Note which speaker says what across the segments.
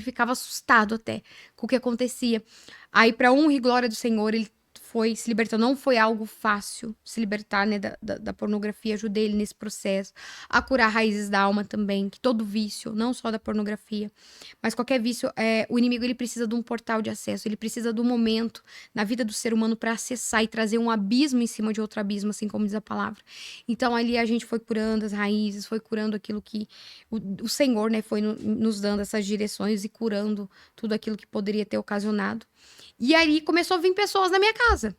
Speaker 1: ficava assustado até com o que acontecia. Aí, pra honra e glória do Senhor, ele foi se libertando. Não foi algo fácil se libertar, né, da pornografia. Ajudei ele nesse processo. A curar raízes da alma também, que todo vício, não só da pornografia, mas qualquer vício, o inimigo ele precisa de um portal de acesso, ele precisa de um momento na vida do ser humano para acessar e trazer um abismo em cima de outro abismo, assim como diz a palavra. Então ali a gente foi curando as raízes, foi curando aquilo que o Senhor, né, foi nos dando essas direções e curando tudo aquilo que poderia ter ocasionado. E aí começou a vir pessoas na minha casa.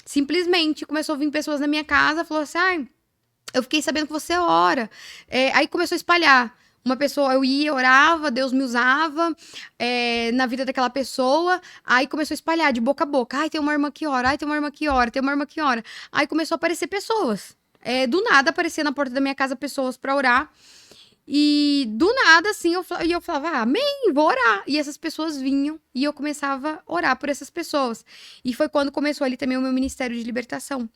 Speaker 1: Simplesmente começou a vir pessoas na minha casa, falou assim: ai, eu fiquei sabendo que você ora. Aí começou a espalhar. Uma pessoa, eu ia, orava, Deus me usava na vida daquela pessoa. Aí começou a espalhar de boca a boca. Ai, tem uma irmã que ora, ai, tem uma irmã que ora, tem uma irmã que ora. Aí começou a aparecer pessoas. Do nada aparecia na porta da minha casa pessoas pra orar. E do nada, assim, eu falava, amém, vou orar. E essas pessoas vinham e eu começava a orar por essas pessoas. E foi quando começou ali também o meu ministério de libertação.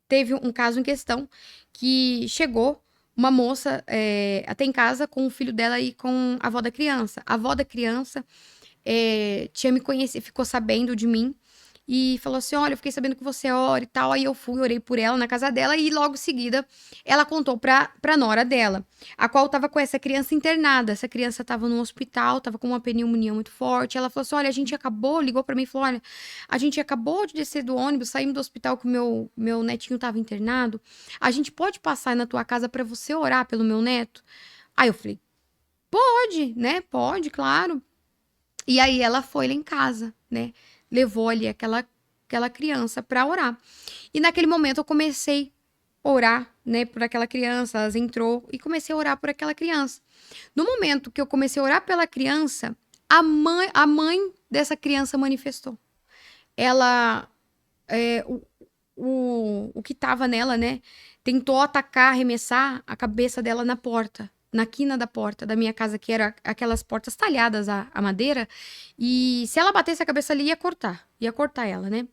Speaker 1: Teve um caso em questão que chegou uma moça até em casa com o filho dela e com a avó da criança. A avó da criança tinha me conhecido, ficou sabendo de mim e falou assim: olha, eu fiquei sabendo que você ora e tal. Aí eu fui, orei por ela na casa dela e logo em seguida ela contou pra nora dela, a qual tava com essa criança internada. Essa criança tava no hospital, tava com uma pneumonia muito forte. Ela falou assim: olha, a gente acabou, ligou pra mim e falou: olha, a gente acabou de descer do ônibus, saímos do hospital que o meu netinho tava internado. A gente pode passar na tua casa pra você orar pelo meu neto? Aí eu falei: pode, né? Pode, claro. E aí ela foi lá em casa, né? Levou ali aquela criança para orar. E naquele momento eu comecei a orar, né, por aquela criança. Ela entrou e comecei a orar por aquela criança. No momento que eu comecei a orar pela criança, a mãe dessa criança manifestou. Ela, o que tava nela, né, tentou atacar, arremessar a cabeça dela na porta, na quina da porta da minha casa, que era aquelas portas talhadas a madeira, e se ela batesse a cabeça ali, ia cortar ela, né?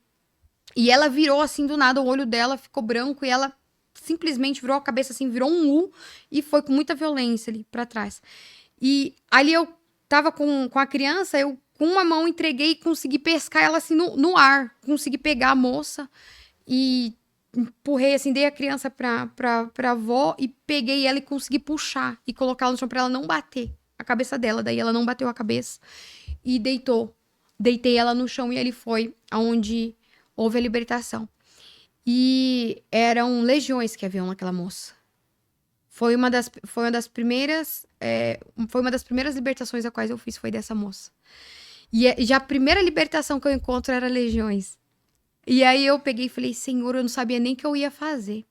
Speaker 1: E ela virou assim do nada, o olho dela ficou branco e ela simplesmente virou a cabeça assim, virou um U e foi com muita violência ali pra trás. E ali eu tava com a criança, eu com uma mão entreguei e consegui pescar ela assim no ar, consegui pegar a moça e empurrei assim, dei a criança pra avó e peguei ela e consegui puxar e colocar ela no chão pra ela não bater a cabeça dela. Daí ela não bateu a cabeça e deitou. Deitei ela no chão e ele foi aonde houve a libertação. E eram legiões que haviam naquela moça. Foi uma das primeiras libertações a quais eu fiz, foi dessa moça. E já a primeira libertação que eu encontro era legiões. E aí eu peguei e falei: Senhor, eu não sabia nem o que eu ia fazer.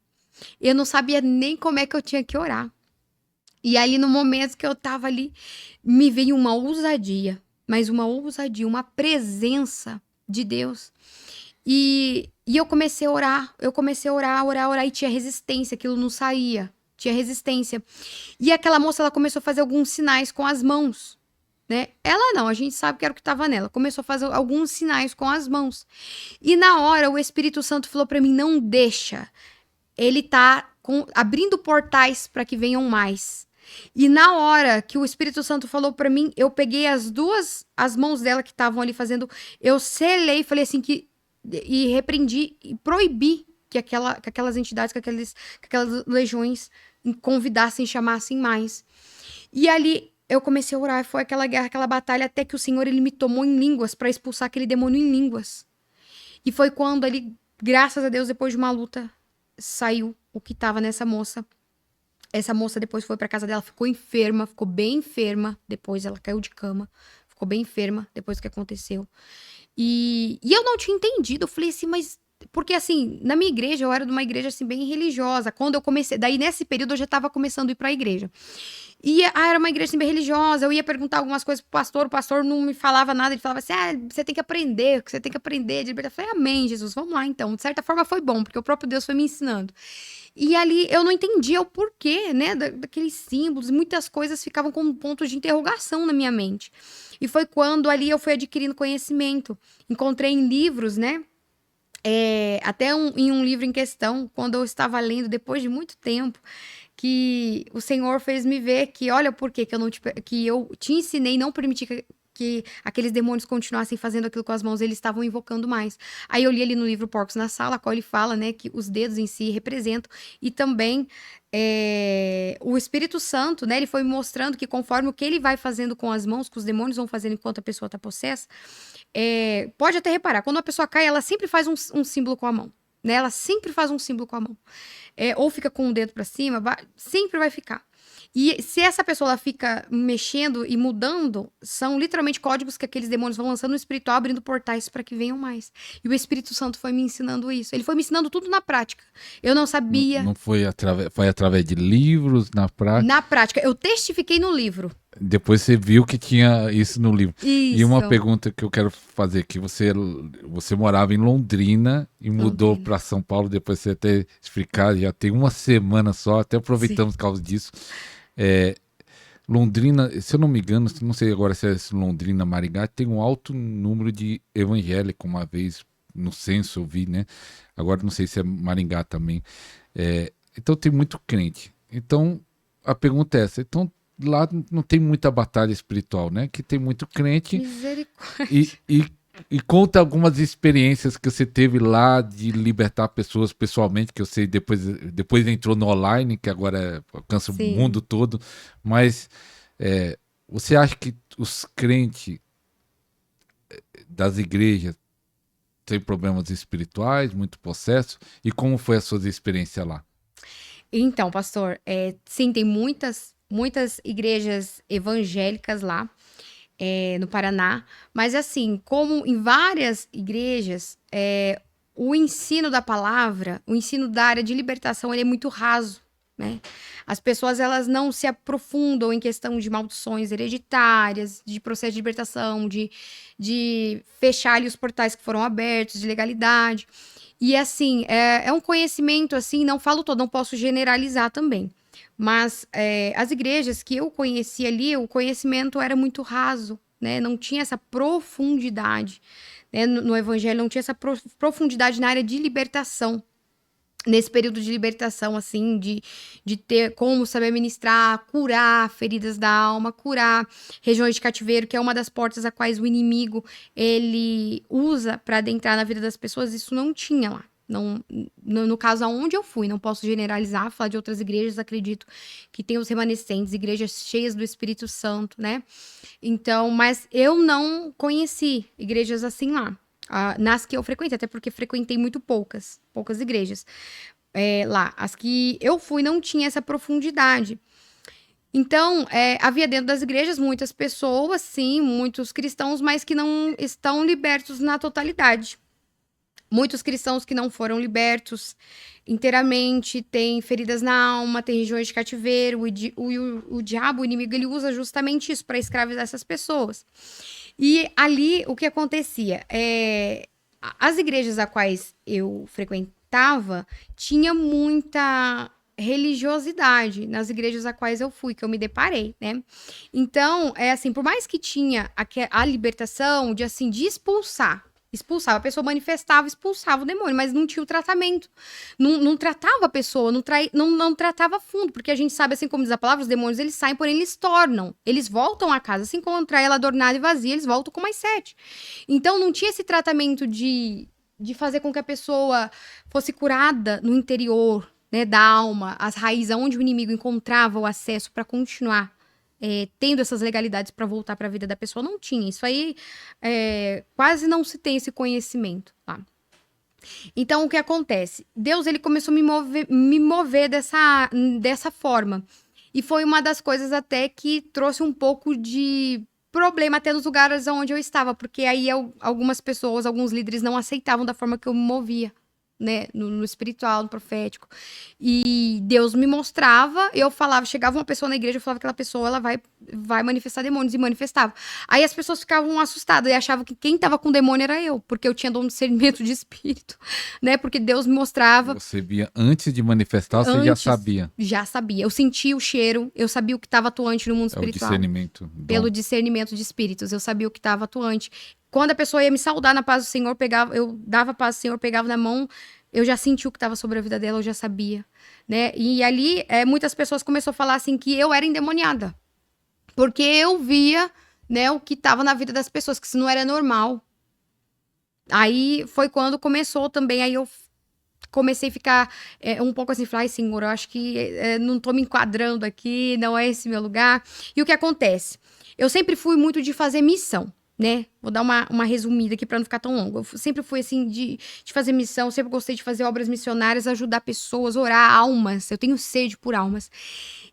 Speaker 1: Eu não sabia nem como é que eu tinha que orar. E ali no momento que eu tava ali, me veio uma ousadia, mas uma ousadia, uma presença de Deus. E eu comecei a orar, orar, e tinha resistência, aquilo não saía, tinha resistência. E aquela moça, ela começou a fazer alguns sinais com as mãos, né? Ela não, a gente sabe que era o que estava nela. Começou a fazer alguns sinais com as mãos. E na hora, o Espírito Santo falou para mim: não deixa. Ele tá abrindo portais para que venham mais. E na hora que o Espírito Santo falou para mim, eu peguei as mãos dela que estavam ali fazendo, eu selei, falei assim e repreendi e proibi que aquelas entidades, que aquelas legiões convidassem, chamassem mais. E ali eu comecei a orar, foi aquela guerra, aquela batalha, até que o Senhor ele me tomou em línguas para expulsar aquele demônio em línguas. E foi quando ali, graças a Deus, depois de uma luta, saiu o que tava nessa moça. Essa moça depois foi pra casa dela, ficou enferma, ficou bem enferma. Depois ela caiu de cama, ficou bem enferma depois do que aconteceu. E eu não tinha entendido, eu falei assim, mas... Porque assim, na minha igreja, eu era de uma igreja assim bem religiosa. Quando eu comecei, daí nesse período eu já tava começando a ir pra igreja. E era uma igreja assim, bem religiosa, eu ia perguntar algumas coisas pro pastor, o pastor não me falava nada, ele falava assim: você tem que aprender, você tem que aprender de libertar. Eu falei: amém, Jesus, vamos lá então. De certa forma foi bom, porque o próprio Deus foi me ensinando. E ali eu não entendia o porquê, né, daqueles símbolos, muitas coisas ficavam com pontos de interrogação na minha mente. E foi quando ali eu fui adquirindo conhecimento, encontrei em livros, né, em um livro em questão, quando eu estava lendo, depois de muito tempo, que o Senhor fez me ver que, olha, por quê que eu te ensinei, não permitir que aqueles demônios continuassem fazendo aquilo com as mãos, eles estavam invocando mais. Aí eu li ali no livro Porcos na Sala, a qual ele fala, né, que os dedos em si representam, e também o Espírito Santo, né, ele foi me mostrando que conforme o que ele vai fazendo com as mãos, que os demônios vão fazendo enquanto a pessoa está possessa, pode até reparar, quando a pessoa cai, ela sempre faz um símbolo com a mão, né, ela sempre faz um símbolo com a mão. Ou fica com o dedo para cima, sempre vai ficar. E se essa pessoa ela fica mexendo e mudando, são literalmente códigos que aqueles demônios vão lançando no espiritual, abrindo portais para que venham mais. E o Espírito Santo foi me ensinando isso. Ele foi me ensinando tudo na prática. Eu não sabia.
Speaker 2: Não foi através de livros, na prática?
Speaker 1: Na prática. Eu testifiquei no livro.
Speaker 2: Depois você viu que tinha isso no livro.
Speaker 1: Isso.
Speaker 2: E uma pergunta que eu quero fazer aqui, você morava em Londrina e mudou para São Paulo, depois você até explicar, já tem uma semana só, até aproveitamos por causa disso. Londrina, se eu não me engano, não sei agora se é Londrina, Maringá, tem um alto número de evangélicos, uma vez no censo eu vi, né? Agora não sei se é Maringá também. Então tem muito crente. Então a pergunta é essa, então lá não tem muita batalha espiritual, né? Que tem muito crente.
Speaker 1: Misericórdia.
Speaker 2: E conta algumas experiências que você teve lá de libertar pessoas pessoalmente, que eu sei depois entrou no online, que agora alcança o mundo todo. Mas você acha que os crentes das igrejas têm problemas espirituais, muito possesso? E como foi a sua experiência lá?
Speaker 1: Então, pastor, sim, tem muitas igrejas evangélicas lá. No Paraná, mas assim, como em várias igrejas, o ensino da palavra, o ensino da área de libertação, ele é muito raso, né? As pessoas, elas não se aprofundam em questão de maldições hereditárias, de processo de libertação, de fechar ali os portais que foram abertos, de legalidade. E assim, é um conhecimento, assim, não falo todo, não posso generalizar também. Mas as igrejas que eu conheci ali, o conhecimento era muito raso, né? Não tinha essa profundidade, né? No evangelho não tinha essa profundidade na área de libertação. Nesse período de libertação, assim, de ter como saber ministrar, curar feridas da alma, curar regiões de cativeiro, que é uma das portas a quais o inimigo ele usa para adentrar na vida das pessoas, isso não tinha lá. Não, no caso aonde eu fui, não posso generalizar, falar de outras igrejas, acredito que tem os remanescentes, igrejas cheias do Espírito Santo, né? Então, mas eu não conheci igrejas assim lá, nas que eu frequentei, até porque frequentei muito poucas igrejas lá. As que eu fui não tinha essa profundidade. Então, havia dentro das igrejas muitas pessoas, sim, muitos cristãos, mas que não estão libertos na totalidade. Muitos cristãos que não foram libertos inteiramente, têm feridas na alma, têm regiões de cativeiro. O diabo, o inimigo, ele usa justamente isso para escravizar essas pessoas. E ali, o que acontecia? As igrejas a quais eu frequentava, tinha muita religiosidade nas igrejas a quais eu fui, que eu me deparei, né? Então, assim, por mais que tinha a libertação de, assim, de expulsava, a pessoa manifestava, expulsava o demônio, mas não tinha o tratamento, não tratava a pessoa, não tratava a fundo, porque a gente sabe, assim como diz a palavra, os demônios, eles saem, porém eles tornam, eles voltam a casa, assim como encontrar ela adornada e vazia, eles voltam com mais 7. Então não tinha esse tratamento de fazer com que a pessoa fosse curada no interior, né, da alma, as raízes, onde o inimigo encontrava o acesso para continuar tendo essas legalidades para voltar para a vida da pessoa. Não tinha. Isso aí quase não se tem esse conhecimento, tá? Então, o que acontece? Deus, ele começou a me mover dessa forma. E foi uma das coisas até que trouxe um pouco de problema até nos lugares onde eu estava, porque aí algumas pessoas, alguns líderes não aceitavam da forma que eu me movia, né, no espiritual, no profético. E Deus me mostrava, eu falava, chegava uma pessoa na igreja, eu falava que aquela pessoa, ela vai manifestar demônios, e manifestava. Aí as pessoas ficavam assustadas e achavam que quem tava com demônio era eu, porque eu tinha dom de discernimento de espírito, né, porque Deus me mostrava.
Speaker 2: Você via antes de manifestar, você já sabia? Já
Speaker 1: sabia, eu sentia o cheiro, eu sabia o que estava atuante no mundo espiritual.
Speaker 2: O discernimento.
Speaker 1: Pelo discernimento de espíritos, eu sabia o que estava atuante. Quando a pessoa ia me saudar na paz do Senhor, eu dava a paz do Senhor, pegava na mão, Eu já senti o que estava sobre a vida dela, eu já sabia, né? E ali, muitas pessoas começaram a falar assim que eu era endemoniada. Porque eu via, né, o que estava na vida das pessoas, que isso não era normal. Aí foi quando começou também, aí eu comecei a ficar um pouco assim, falar, ai, Senhor, eu acho que não tô me enquadrando aqui, não é esse meu lugar. E o que acontece? Eu sempre fui muito de fazer missão, né? Vou dar uma resumida aqui para não ficar tão longo. Eu sempre fui assim de fazer missão, sempre gostei de fazer obras missionárias, ajudar pessoas, orar almas. Eu tenho sede por almas.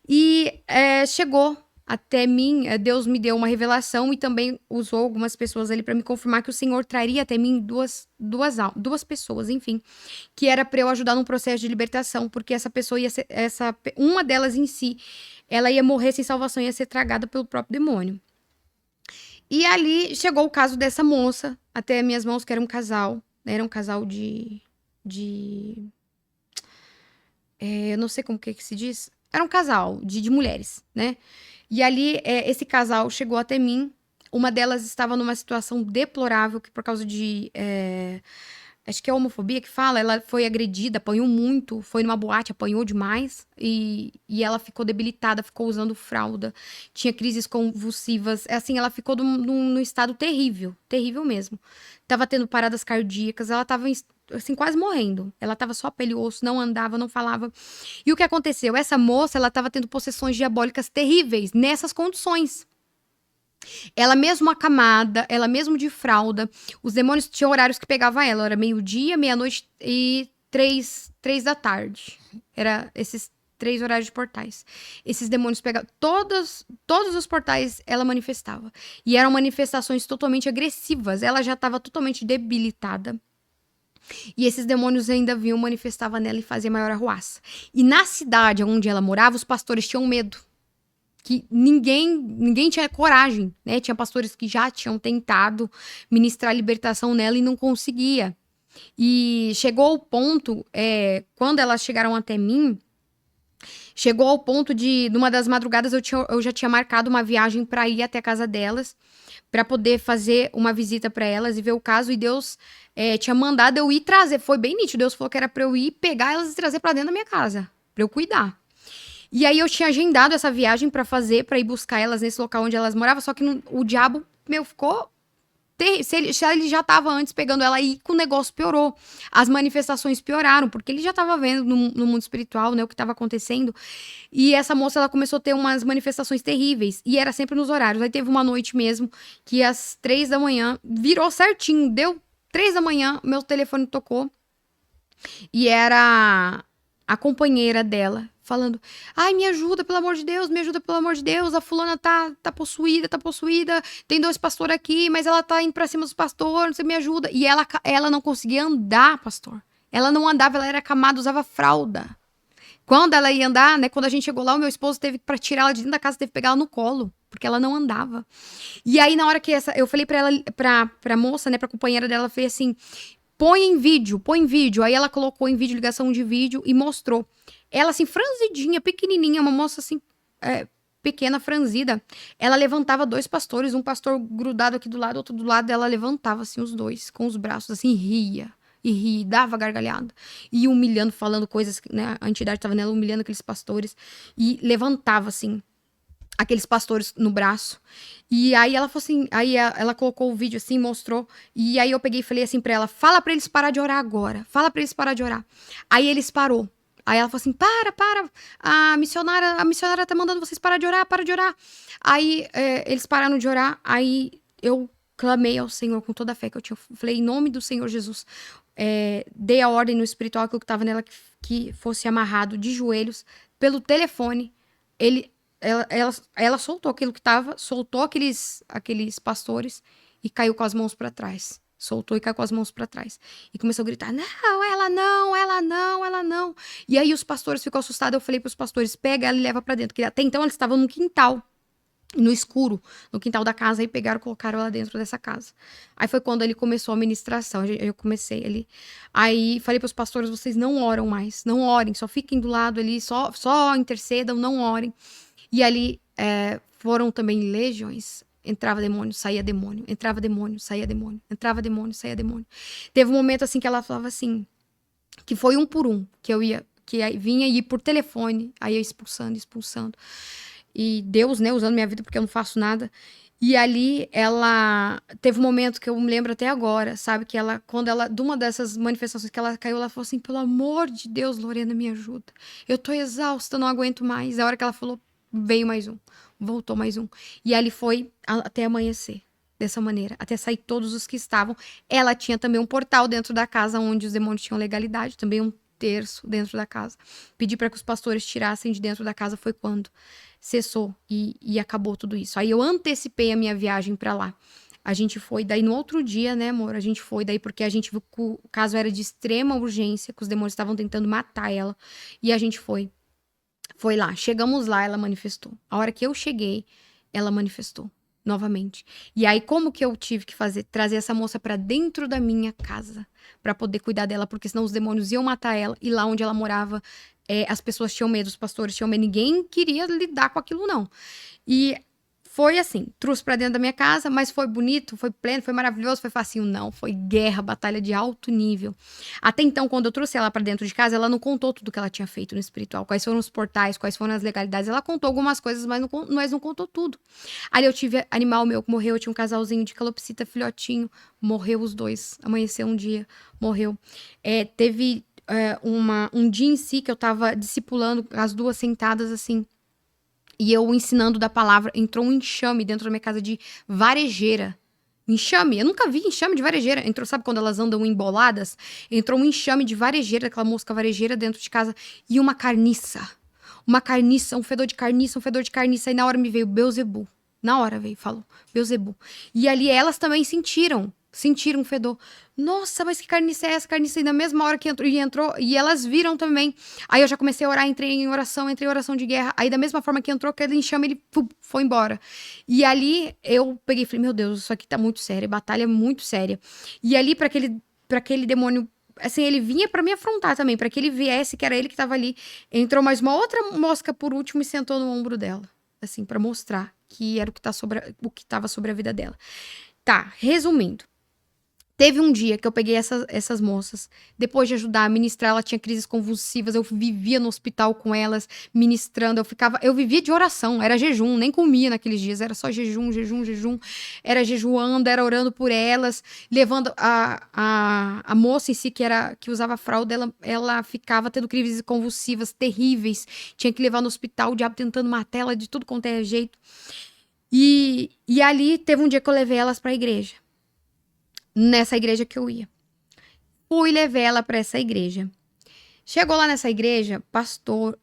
Speaker 1: E chegou até mim, Deus me deu uma revelação e também usou algumas pessoas ali para me confirmar que o Senhor traria até mim duas pessoas, enfim, que era para eu ajudar num processo de libertação, porque essa pessoa ia ser, uma delas em si, ela ia morrer sem salvação, ia ser tragada pelo próprio demônio. E ali chegou o caso dessa moça, até minhas mãos, que era um casal, né? Era um casal eu não sei como que se diz, era um casal de mulheres, né? E ali, esse casal chegou até mim. Uma delas estava numa situação deplorável, que por causa de... acho que é homofobia que fala. Ela foi agredida, apanhou muito. Foi numa boate, apanhou demais. E ela ficou debilitada, ficou usando fralda. Tinha crises convulsivas. Assim, ela ficou num estado terrível. Terrível mesmo. Tava tendo paradas cardíacas. Ela tava, assim, quase morrendo. Ela tava só pele e osso, não andava, não falava. E o que aconteceu? Essa moça, ela tava tendo possessões diabólicas terríveis nessas condições. Ela mesmo acamada, ela mesmo de fralda. Os demônios tinham horários que pegavam ela. Era meio-dia, meia-noite e 3 da tarde. Era esses 3 horários de portais. Esses demônios pegavam... Todos os portais ela manifestava. E eram manifestações totalmente agressivas. Ela já estava totalmente debilitada. E esses demônios ainda vinham, manifestavam nela e faziam maior arruaça. E na cidade onde ela morava, os pastores tinham medo. Que ninguém tinha coragem, né? Tinha pastores que já tinham tentado ministrar libertação nela e não conseguia. E chegou ao ponto, quando elas chegaram até mim, chegou ao ponto de, numa das madrugadas, eu já tinha marcado uma viagem para ir até a casa delas, para poder fazer uma visita para elas e ver o caso. E Deus tinha mandado eu ir trazer. Foi bem nítido. Deus falou que era para eu ir pegar elas e trazer para dentro da minha casa, para eu cuidar. E aí eu tinha agendado essa viagem pra fazer, pra ir buscar elas nesse local onde elas moravam, só que o diabo, ficou... Se ele já tava antes pegando ela aí, o negócio piorou. As manifestações pioraram, porque ele já tava vendo no mundo espiritual, né, o que tava acontecendo. E essa moça, ela começou a ter umas manifestações terríveis. E era sempre nos horários. Aí teve uma noite mesmo, que às 3 da manhã, virou certinho, deu 3 da manhã, meu telefone tocou. E era a companheira dela, falando, ai, me ajuda, pelo amor de Deus, me ajuda, pelo amor de Deus, a fulana tá possuída, tem 2 pastores aqui, mas ela tá indo pra cima dos pastores, você me ajuda. E ela não conseguia andar, pastor. Ela não andava, ela era acamada, usava fralda. Quando ela ia andar, né, quando a gente chegou lá, o meu esposo teve pra tirar ela de dentro da casa, teve que pegar ela no colo, porque ela não andava. E aí, na hora que eu falei pra ela, pra moça, né, pra companheira dela, eu falei assim, põe em vídeo. Aí ela colocou em vídeo, ligação de vídeo, e mostrou. Ela, assim, franzidinha, pequenininha, uma moça, assim, pequena, franzida. Ela levantava 2 pastores, um pastor grudado aqui do lado, outro do lado. Ela levantava, assim, os 2, com os braços, assim, ria, dava gargalhada. E humilhando, falando coisas, né? A entidade estava nela, humilhando aqueles pastores. E levantava, assim, aqueles pastores no braço. E aí ela falou assim, aí ela colocou o vídeo assim, mostrou, e aí eu peguei e falei assim pra ela, fala pra eles parar de orar agora, fala pra eles parar de orar. Aí eles parou. Aí ela falou assim, para, a missionária tá mandando vocês parar de orar, para de orar. Aí eles pararam de orar, aí eu clamei ao Senhor com toda a fé que eu tinha, falei, em nome do Senhor Jesus, dei a ordem no espiritual, aquilo que tava nela, que fosse amarrado de joelhos, pelo telefone. Ela soltou aquilo que tava, soltou aqueles pastores e caiu com as mãos pra trás. Soltou e caiu com as mãos pra trás. E começou a gritar, não, ela não, ela não, ela não. E aí os pastores ficou assustados, eu falei pros pastores, pega ela e leva pra dentro. Porque até então eles estavam no quintal, no escuro, no quintal da casa, e pegaram e colocaram ela dentro dessa casa. Aí foi quando ele começou a ministração, eu comecei ali. Aí falei pros pastores, vocês não oram mais, não orem, só fiquem do lado ali, só intercedam, não orem. E ali foram também legiões. Entrava demônio, saía demônio. Entrava demônio, saía demônio. Entrava demônio, saía demônio. Teve um momento assim que ela falava assim, que foi um por um, que eu ia, vinha ir por telefone, aí eu expulsando. E Deus, né, usando minha vida porque eu não faço nada. E ali ela teve um momento que eu me lembro até agora, sabe? Que ela, quando ela, de uma dessas manifestações que ela caiu, ela falou assim: pelo amor de Deus, Lorena, me ajuda. Eu tô exausta, não aguento mais. A hora que ela falou, veio mais um, voltou mais um. E ali foi até amanhecer, dessa maneira, até sair todos os que estavam. Ela tinha também um portal dentro da casa onde os demônios tinham legalidade, também um terço dentro da casa. Pedi para que os pastores tirassem de dentro da casa, foi quando cessou e acabou tudo isso. Aí eu antecipei a minha viagem para lá. A gente foi, daí no outro dia, né, amor? A gente foi daí porque a gente viu que o caso era de extrema urgência, que os demônios estavam tentando matar ela. E a gente foi lá. Chegamos lá, ela manifestou. A hora que eu cheguei, ela manifestou novamente. E aí, como que eu tive que fazer? Trazer essa moça para dentro da minha casa para poder cuidar dela, porque senão os demônios iam matar ela. E lá onde ela morava, as pessoas tinham medo, os pastores tinham medo, ninguém queria lidar com aquilo, não. E foi assim, trouxe pra dentro da minha casa, mas foi bonito, foi pleno, foi maravilhoso, foi facinho, não. Foi guerra, batalha de alto nível. Até então, quando eu trouxe ela pra dentro de casa, ela não contou tudo que ela tinha feito no espiritual. Quais foram os portais, quais foram as legalidades. Ela contou algumas coisas, mas não contou tudo. Ali eu tive animal meu que morreu, eu tinha um casalzinho de calopsita, filhotinho, morreu os dois. Amanheceu um dia, morreu. Teve um dia em si que eu tava discipulando as duas sentadas assim, e eu ensinando da palavra, entrou um enxame dentro da minha casa de varejeira. Enxame, eu nunca vi enxame de varejeira. Entrou, sabe quando elas andam emboladas? Entrou um enxame de varejeira, aquela mosca varejeira dentro de casa, e uma carniça. Uma carniça, um fedor de carniça, e na hora me veio Beelzebub. Na hora veio, falou, Beelzebub. E ali elas também sentiram um fedor. Nossa, mas que carniça é essa? Carniça aí na mesma hora que entrou, e elas viram também. Aí eu já comecei a orar, entrei em oração de guerra. Aí da mesma forma que entrou, aquele enxame, ele foi embora. E ali eu peguei e falei, meu Deus, isso aqui tá muito sério, batalha muito séria. E ali pra aquele demônio, assim, ele vinha pra me afrontar também, pra que ele viesse, que era ele que tava ali. Entrou mais uma outra mosca por último e sentou no ombro dela, assim, pra mostrar que era o que tava sobre a vida dela. Tá, resumindo. Teve um dia que eu peguei essas moças, depois de ajudar a ministrar, ela tinha crises convulsivas, eu vivia no hospital com elas, ministrando, eu vivia de oração, era jejum, nem comia naqueles dias, era só jejum, era jejuando, era orando por elas, levando a moça em si, que usava fralda, ela ficava tendo crises convulsivas terríveis, tinha que levar no hospital, o diabo tentando matar ela de tudo quanto é jeito, e ali teve um dia que eu levei elas pra igreja, nessa igreja que eu ia. Fui e levei ela pra essa igreja. Chegou lá nessa igreja, pastor,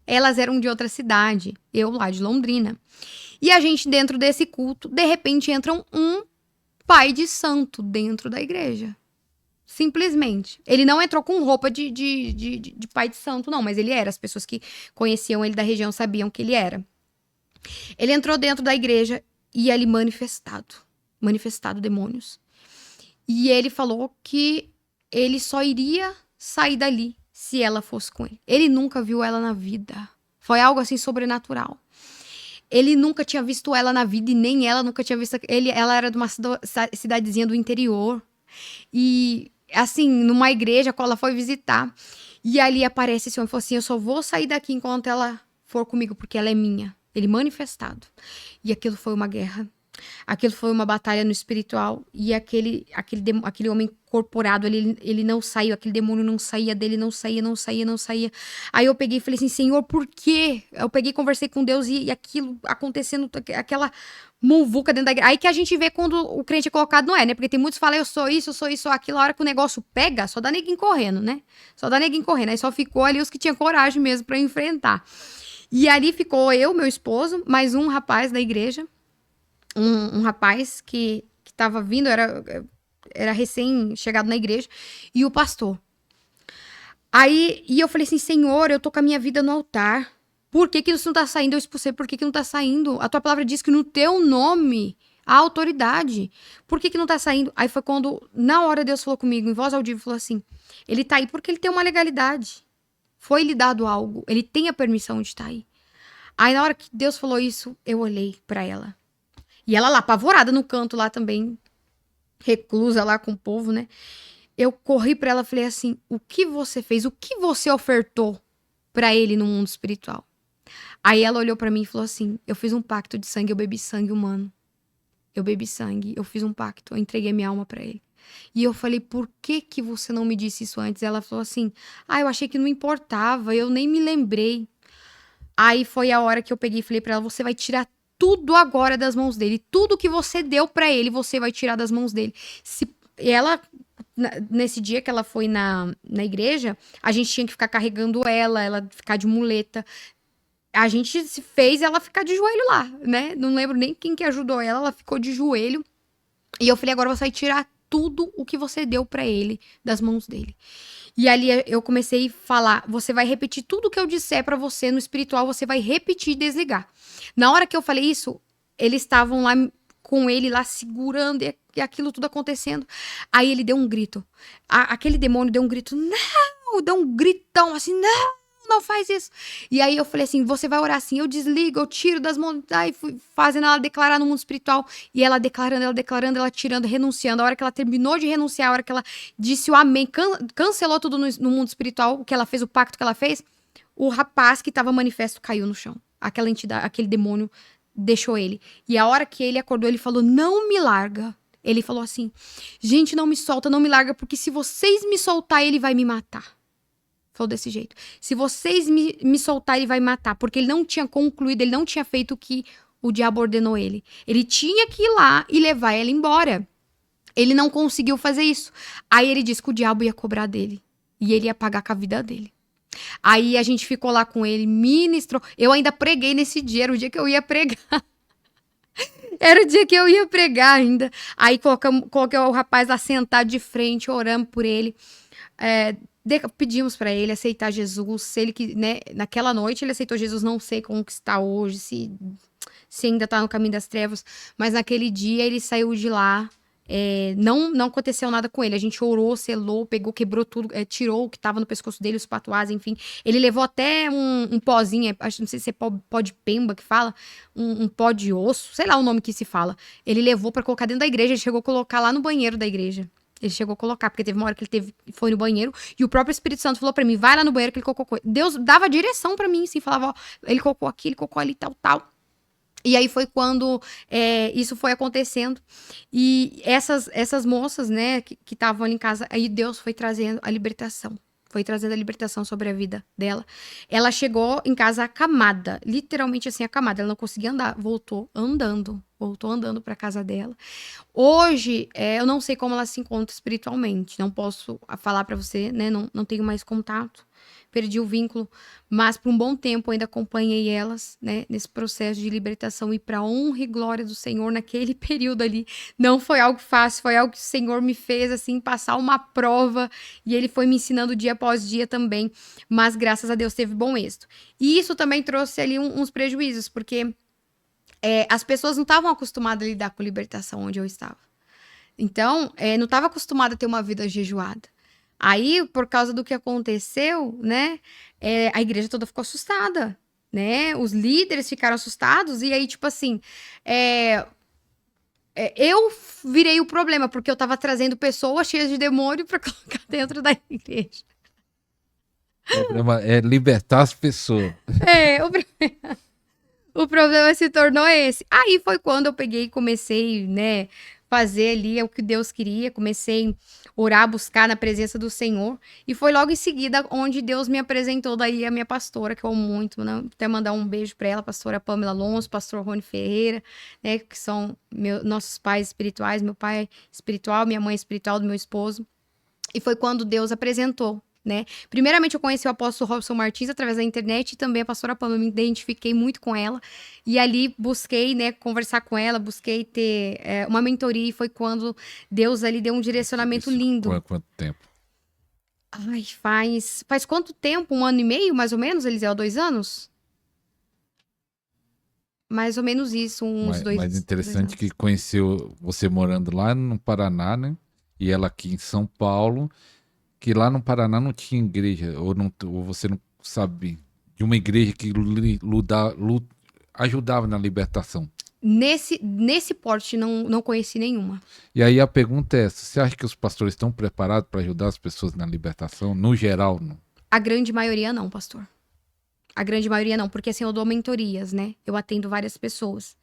Speaker 1: elas eram de outra cidade, eu lá de Londrina. E a gente dentro desse culto, de repente entra um pai de santo dentro da igreja. Simplesmente. Ele não entrou com roupa de pai de santo, não, mas ele era. As pessoas que conheciam ele da região sabiam que ele era. Ele entrou dentro da igreja e ele manifestado demônios. E ele falou que ele só iria sair dali se ela fosse com ele. Ele nunca viu ela na vida. Foi algo assim sobrenatural. Ele nunca tinha visto ela na vida e nem ela nunca tinha visto ele. Ela era de uma cidadezinha do interior. E assim, numa igreja quando ela foi visitar. E ali aparece esse homem e falou assim: eu só vou sair daqui enquanto ela for comigo, porque ela é minha. Ele manifestado. E aquilo foi uma guerra. Aquilo foi uma batalha no espiritual. E aquele homem corporado, ele não saiu. Aquele demônio não saía dele, não saía. Aí eu peguei e falei assim: Senhor, por quê? Eu peguei e conversei com Deus e aquilo acontecendo, aquela muvuca dentro da igreja. Aí que a gente vê quando o crente é colocado, não é, né? Porque tem muitos que falam: eu sou isso, aquilo. A hora que o negócio pega, só dá neguinho correndo, né? Aí só ficou ali os que tinham coragem mesmo pra enfrentar. E ali ficou eu, meu esposo, mais um rapaz da igreja. Um rapaz que tava vindo, era recém-chegado na igreja, e o pastor. Aí, e eu falei assim: Senhor, eu tô com a minha vida no altar. Por que isso não tá saindo? Eu expulsei, por que não tá saindo? A tua palavra diz que no teu nome há autoridade. Por que não tá saindo? Aí foi quando, na hora, Deus falou comigo, em voz audível, falou assim: ele tá aí porque ele tem uma legalidade. Foi lhe dado algo, ele tem a permissão de estar aí. Aí, na hora que Deus falou isso, eu olhei pra ela. E ela lá, apavorada no canto lá também, reclusa lá com o povo, né? eu corri pra ela e falei assim, o que você fez? O que você ofertou pra ele no mundo espiritual? Aí ela olhou pra mim e falou assim, eu fiz um pacto de sangue, eu bebi sangue humano. Eu bebi sangue, eu fiz um pacto, eu entreguei minha alma pra ele. E eu falei, por que que você não me disse isso antes? Ela falou assim, eu achei que não importava, eu nem me lembrei. Aí foi a hora que eu peguei e falei pra ela, você vai tirar tudo agora das mãos dele. Tudo que você deu pra ele, você vai tirar das mãos dele. E ela, nesse dia que ela foi na igreja, a gente tinha que ficar carregando ela ficar de muleta. A gente se fez ela ficar de joelho lá, né? Não lembro nem quem que ajudou ela ficou de joelho. E eu falei, agora você vai tirar tudo o que você deu pra ele das mãos dele. E ali eu comecei a falar, você vai repetir tudo que eu disser pra você no espiritual, você vai repetir e desligar. Na hora que eu falei isso, eles estavam lá com ele lá segurando e aquilo tudo acontecendo. Aí ele deu um grito. Aquele demônio deu um grito, não! Deu um gritão assim, não faz isso. E aí eu falei assim, você vai orar assim, eu desligo, eu tiro das mãos, aí fui fazendo ela declarar no mundo espiritual, e ela declarando, ela tirando, renunciando. A hora que ela terminou de renunciar, a hora que ela disse o amém, cancelou tudo no mundo espiritual, o que ela fez, o pacto que ela fez, o rapaz que estava manifesto caiu no chão. Aquela entidade, aquele demônio deixou ele. E a hora que ele acordou, ele falou, não me larga. Ele falou assim, gente, não me solta, não me larga, porque se vocês me soltar, ele vai me matar. Falou desse jeito. Se vocês me soltarem, ele vai matar. Porque ele não tinha concluído, ele não tinha feito o que o diabo ordenou ele. Ele tinha que ir lá e levar ela embora. Ele não conseguiu fazer isso. Aí ele disse que o diabo ia cobrar dele. E ele ia pagar com a vida dele. Aí a gente ficou lá com ele, ministrou. Eu ainda preguei nesse dia, era o dia que eu ia pregar. Era o dia que eu ia pregar ainda. Aí coloquei o rapaz lá sentado de frente, orando por ele. Pedimos pra ele aceitar Jesus, se ele que, né, naquela noite ele aceitou Jesus, não sei como que está hoje, se ainda tá no caminho das trevas, mas naquele dia ele saiu de lá, não aconteceu nada com ele, a gente orou, selou, pegou, quebrou tudo, tirou o que tava no pescoço dele, os patuás, enfim, ele levou até um pozinho, não sei se é pó de pemba que fala, um pó de osso, sei lá o nome que se fala, ele levou pra colocar dentro da igreja, ele chegou a colocar lá no banheiro da igreja. Ele chegou a colocar, porque teve uma hora que ele foi no banheiro e o próprio Espírito Santo falou pra mim, vai lá no banheiro que ele colocou. Deus dava direção pra mim, assim, falava, ó, ele colocou aqui, ele colocou ali, tal. E aí foi quando isso foi acontecendo. E essas moças, né, que estavam ali em casa, aí Deus foi trazendo a libertação. Foi trazendo a libertação sobre a vida dela. Ela chegou em casa acamada, literalmente assim, acamada. Ela não conseguia andar, voltou andando pra casa dela. Hoje, eu não sei como ela se encontra espiritualmente. Não posso falar pra você, né? Não tenho mais contato. Perdi o vínculo. Mas por um bom tempo eu ainda acompanhei elas, né? Nesse processo de libertação. E pra honra e glória do Senhor naquele período ali. Não foi algo fácil. Foi algo que o Senhor me fez, assim, passar uma prova. E Ele foi me ensinando dia após dia também. Mas graças a Deus teve bom êxito. E isso também trouxe ali uns prejuízos. Porque as pessoas não estavam acostumadas a lidar com libertação onde eu estava. Então, não estava acostumada a ter uma vida jejuada. Aí, por causa do que aconteceu, né, a igreja toda ficou assustada, né? Os líderes ficaram assustados e aí, tipo assim, eu virei o problema, porque eu estava trazendo pessoas cheias de demônio para colocar dentro da igreja.
Speaker 2: O problema é libertar as pessoas.
Speaker 1: O problema se tornou esse. Aí foi quando eu peguei e comecei, né, fazer ali o que Deus queria, comecei a orar, buscar na presença do Senhor, e foi logo em seguida onde Deus me apresentou daí a minha pastora, que eu amo muito, né? Até mandar um beijo para ela, pastora Pamela Alonso, pastor Rony Ferreira, né, que são nossos pais espirituais, meu pai espiritual, minha mãe espiritual do meu esposo. E foi quando Deus apresentou, né? Primeiramente eu conheci o apóstolo Robson Martins através da internet e também a pastora Pamela, eu me identifiquei muito com ela. E ali busquei, né, conversar com ela, busquei ter uma mentoria e foi quando Deus ali deu um direcionamento lindo.
Speaker 2: Quanto tempo?
Speaker 1: Ai, faz quanto tempo? 1 ano e meio, mais ou menos, Eliseu? 2 anos? Mais ou menos isso, uns dois anos.
Speaker 2: Mas interessante que conheceu você morando lá no Paraná, né? E ela aqui em São Paulo, que lá no Paraná não tinha igreja, ou você não sabe de uma igreja que ajudava na libertação.
Speaker 1: Nesse porte, não conheci nenhuma.
Speaker 2: E aí a pergunta é essa: você acha que os pastores estão preparados para ajudar as pessoas na libertação, no geral? Não?
Speaker 1: A grande maioria não, pastor. A grande maioria não, porque assim, eu dou mentorias, né? Eu atendo várias pessoas.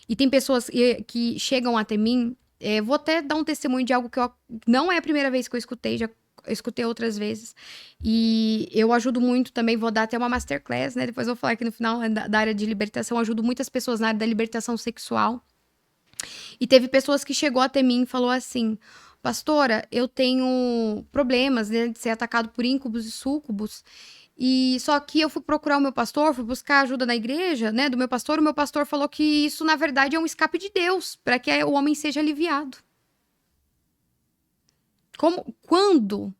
Speaker 1: E tem pessoas que chegam até mim, vou até dar um testemunho de algo que não é a primeira vez que eu escutei, já escutei outras vezes. E eu ajudo muito também, vou dar até uma masterclass, né? Depois eu vou falar aqui no final da área de libertação, eu ajudo muitas pessoas na área da libertação sexual. E teve pessoas que chegou até mim e falou assim: pastora, eu tenho problemas, né, de ser atacado por íncubos e súcubos. E só que eu fui procurar o meu pastor, fui buscar ajuda na igreja, né, do meu pastor. O meu pastor falou que isso, na verdade, é um escape de Deus, para que o homem seja aliviado. Quando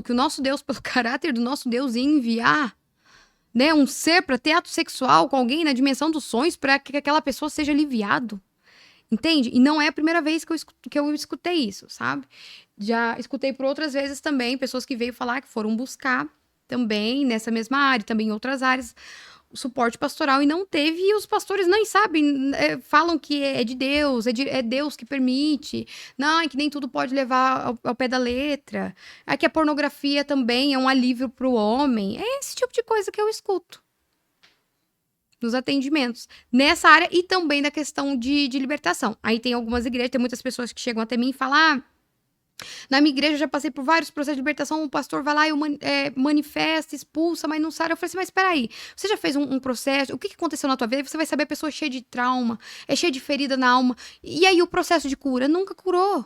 Speaker 1: que o nosso Deus, pelo caráter do nosso Deus, ia enviar, né, um ser para ter ato sexual com alguém na dimensão dos sonhos para que aquela pessoa seja aliviado? Entende? E não é a primeira vez que eu escutei isso, sabe? Já escutei por outras vezes também, pessoas que veio falar que foram buscar também nessa mesma área, também em outras áreas, o suporte pastoral e não teve, e os pastores nem sabem, falam que é de Deus, é Deus que permite, não, é que nem tudo pode levar ao pé da letra, é que a pornografia também é um alívio para o homem, é esse tipo de coisa que eu escuto nos atendimentos, nessa área e também da questão de libertação. Aí tem algumas igrejas, tem muitas pessoas que chegam até mim e falam: na minha igreja eu já passei por vários processos de libertação, o pastor vai lá e manifesta, expulsa, mas não sai. Eu falei assim, mas espera aí, você já fez um processo, o que aconteceu na tua vida? Você vai saber, a pessoa é cheia de trauma, é cheia de ferida na alma, e aí o processo de cura? Nunca curou.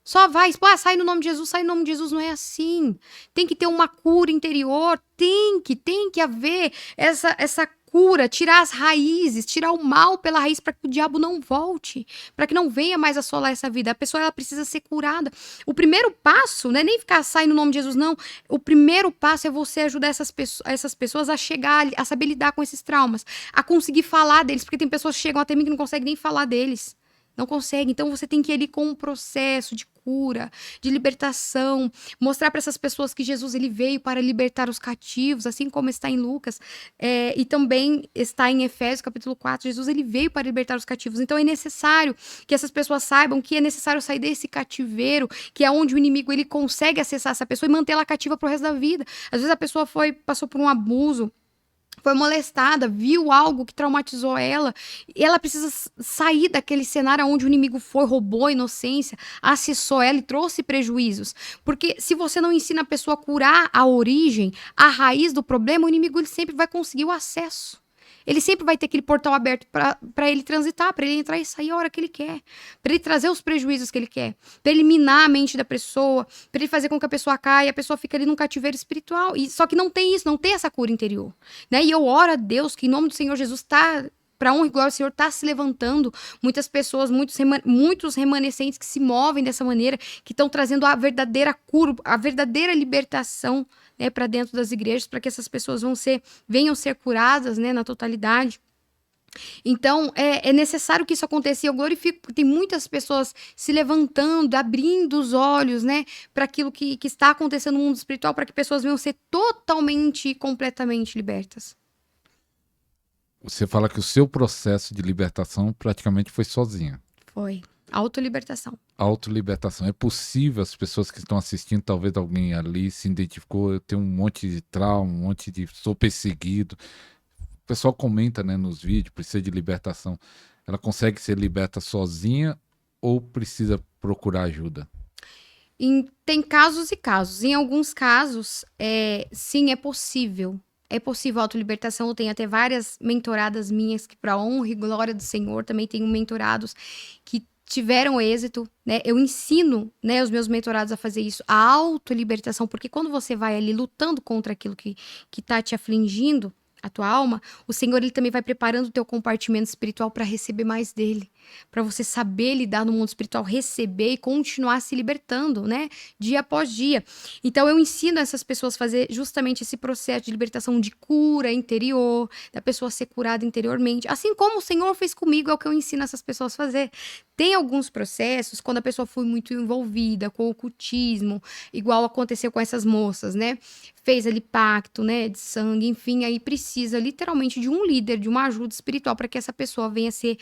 Speaker 1: Só vai, sai no nome de Jesus, sai no nome de Jesus, não é assim. Tem que ter uma cura interior, tem que haver essa cura, tirar as raízes, tirar o mal pela raiz para que o diabo não volte, para que não venha mais assolar essa vida. A pessoa ela precisa ser curada. O primeiro passo não é nem ficar sai no nome de Jesus, não. O primeiro passo é você ajudar essas pessoas a chegar, a saber lidar com esses traumas, a conseguir falar deles, porque tem pessoas que chegam até mim que não conseguem nem falar deles. Não consegue. Então você tem que ir ali com um processo de cura, de libertação, mostrar para essas pessoas que Jesus ele veio para libertar os cativos, assim como está em Lucas, e também está em Efésios capítulo 4, Jesus ele veio para libertar os cativos. Então é necessário que essas pessoas saibam que é necessário sair desse cativeiro, que é onde o inimigo ele consegue acessar essa pessoa e mantê-la cativa pro resto da vida. Às vezes a pessoa passou por um abuso, foi molestada, viu algo que traumatizou ela, e ela precisa sair daquele cenário onde o inimigo roubou a inocência, acessou ela e trouxe prejuízos. Porque se você não ensina a pessoa a curar a origem, a raiz do problema, o inimigo ele sempre vai conseguir o acesso. Ele sempre vai ter aquele portal aberto para ele transitar, para ele entrar e sair a hora que ele quer, para ele trazer os prejuízos que ele quer, para eliminar a mente da pessoa, para ele fazer com que a pessoa caia, a pessoa fica ali num cativeiro espiritual. E só que não tem isso, não tem essa cura interior, né? E eu oro a Deus que em nome do Senhor Jesus para honra e glória, o Senhor está se levantando muitas pessoas, muitos remanescentes que se movem dessa maneira, que estão trazendo a verdadeira cura, a verdadeira libertação, né, para dentro das igrejas, para que essas pessoas venham ser curadas, né, na totalidade. Então, é necessário que isso aconteça. E eu glorifico, porque tem muitas pessoas se levantando, abrindo os olhos, né, para aquilo que está acontecendo no mundo espiritual, para que pessoas venham ser totalmente e completamente libertas.
Speaker 2: Você fala que o seu processo de libertação praticamente foi sozinha.
Speaker 1: Foi. Autolibertação.
Speaker 2: Autolibertação. É possível, as pessoas que estão assistindo, talvez alguém ali se identificou, eu tenho um monte de trauma, um monte de... sou perseguido. O pessoal comenta, né, nos vídeos, precisa de libertação. Ela consegue ser liberta sozinha ou precisa procurar ajuda?
Speaker 1: Tem casos e casos. Em alguns casos, sim, é possível. É possível a autolibertação. Eu tenho até várias mentoradas minhas que, para honra e glória do Senhor, também tenho mentorados que tiveram êxito, né? Eu ensino, né, os meus mentorados a fazer isso, a autolibertação, porque quando você vai ali lutando contra aquilo que tá te afligindo, a tua alma, o Senhor ele também vai preparando o teu compartimento espiritual para receber mais dele, para você saber lidar no mundo espiritual, receber e continuar se libertando, né, dia após dia. Então eu ensino essas pessoas a fazer justamente esse processo de libertação, de cura interior, da pessoa ser curada interiormente, assim como o Senhor fez comigo, é o que eu ensino essas pessoas a fazer. Tem alguns processos, quando a pessoa foi muito envolvida com o ocultismo, igual aconteceu com essas moças, né? Fez ali pacto, né, de sangue, enfim, aí precisa precisa literalmente de um líder, de uma ajuda espiritual para que essa pessoa venha a ser